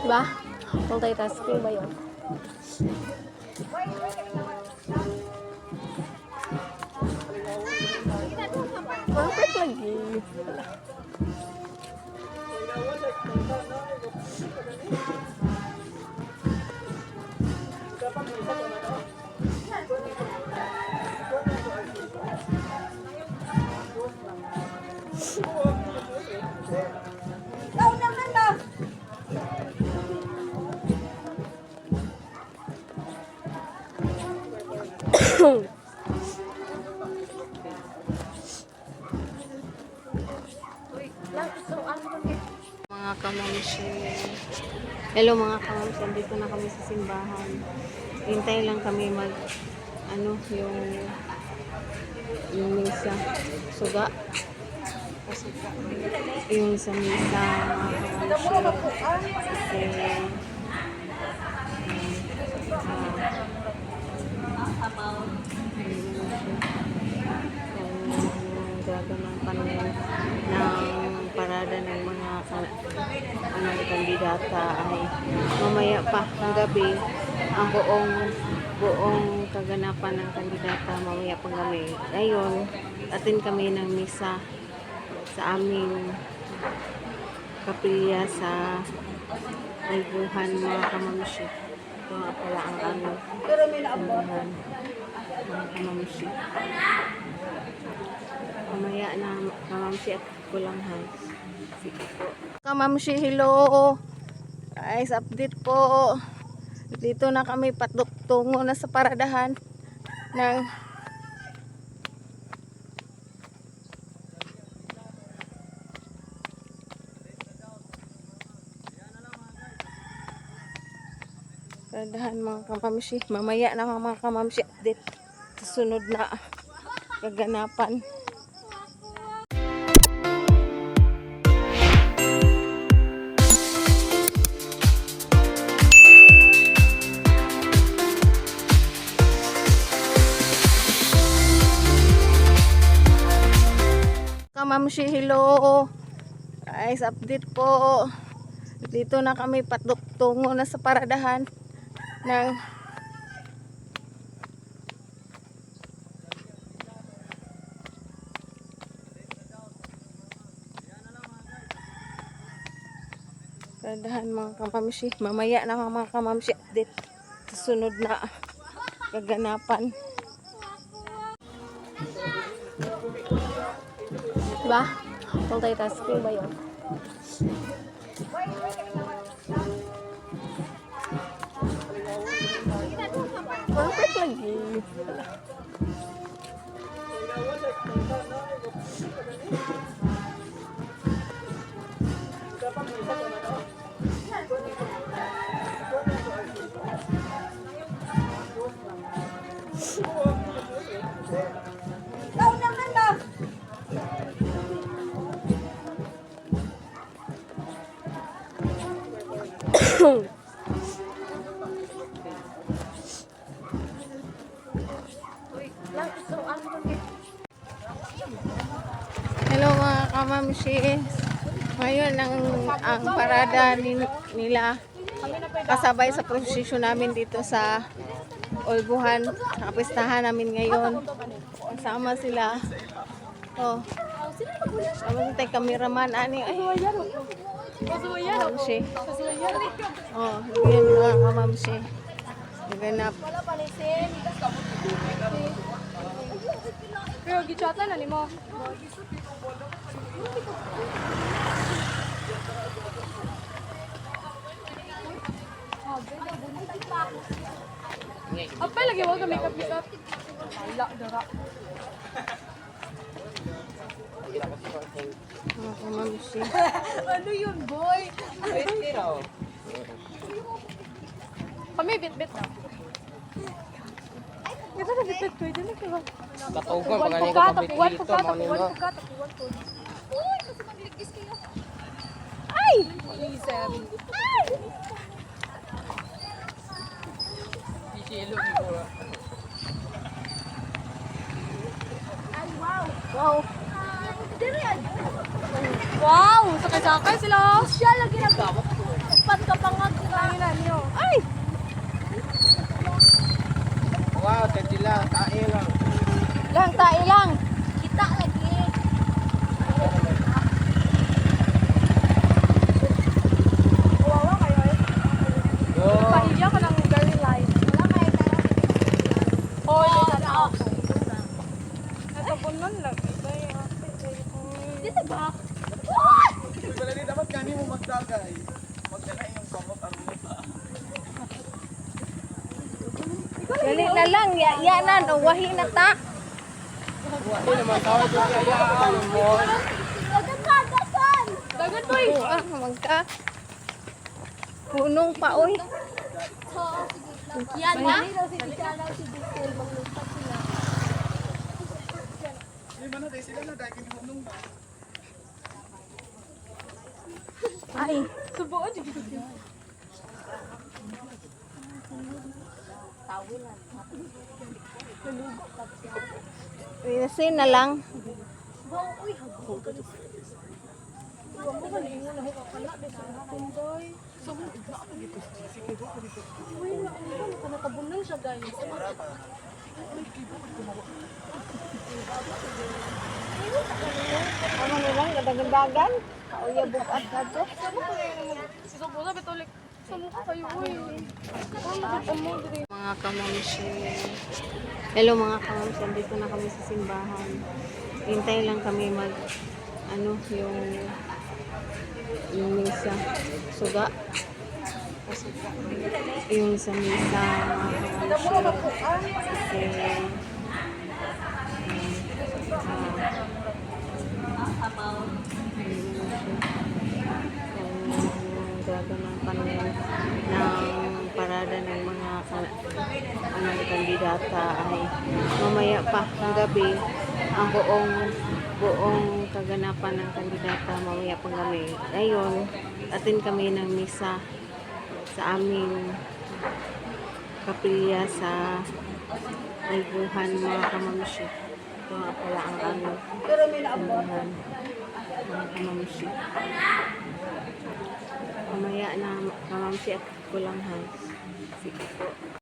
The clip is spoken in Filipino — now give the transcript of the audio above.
Diba? Multitasking ba yun? Perfect lagi. Mga kamamsi. Hello mga kamamsi, dito na kami sa simbahan. Hintay lang kami mag yung misa suga. Yung sa misa mga kamamsi. Gagaman pa ng parada ng mga kandidata ay mamaya pa ang gabi ang buong kaganapan ng kandidata mamaya pang gabi. Ngayon atin kami ng misa sa aming kapilya sa Olbuhan mga kamamsi. Ito nga pala ang aming simbahan mga kamamsi. Mamaya na kamamsi at kulanghan. Sige po. Kamamsi, hello. Guys, update po. Dito na kami tungo na sa paradahan ng paradahan mga kamamsi. Mamaya na mga kamamsi update sa sunod na kaganapan. Kamamsi, hello. Guys, update po. Dito na kami tungo na sa paradahan ng paradahan mga kamamsi. Mamaya na mga kamamsi update sa sunod na kaganapan. Diba? Multitasking ba yun? Perfect lagi. Hello mga kamamsi. Ngayon ang parada nila kasabay sa prosesyon namin dito sa Olbuhan. Kapistahan namin ngayon. Kasama sila. Oh. Sama tayo cameraman ani ay. Kamamsi. Oh, yan mga kamamsi. Naganap. Pero gichata na ni mo. Apa lagi mo ka makeup makeup? Wala dara. Kamamsi. Ano yun, boy? Kami bit-bit na. Ito na bit-bit ko. Ito na ka. Tatugan pag ganito complete dito, mga nila. Uy, kasi magligis kayo. Ay! Listen. Ay! Sisilo ni ko. Ay, wow. Wow. Wow! Sakay-sakay sila. Siya lagi nagpapat ka pangag. Ay! Wow, tadi lang, tayo lang. Lang, tayo lang. Kita lagi. Wawa kayo eh. Yo. Pahiya ka ng very light. Wala kayo tara. Hoy, sana ako. Natapunan lang. Dito ba? Wala din dapat kani mo magdagay. Magdala yung kamot ang Dali na lang. Yanan. O, wahi na ta. Wala naman tawag yung kayaan mo. Dagan ka, dagan! Dagan boy! Ah, magka. Punong pa, oy. Yan ba? Ay. Subuan dito. Pinasin na lang. Nakabunan siya guys. Ano nilang, gadagan-dagan. Kauya bukat na to. Si Sobo sabi tulik. Sa mukha kayo uy. Mga kamamsi. Hello mga kamamsi. Dito na kami sa simbahan. Hintay lang kami mag yung misa. Suga. Yung sa misa mga kamamsi. Kasi gaganang kami ng parada ng mga kandidata ay mamaya pa ng gabi ang buong kaganapan ng kandidata mamaya pang gabi. Ngayon, atin kami ng misa sa aming kapilya sa Aybuhan mga kamamsi. Ito nga pala ang aming simbahan mga kamamsi. Mamaya na kamamsi at kulang hans. Sige po.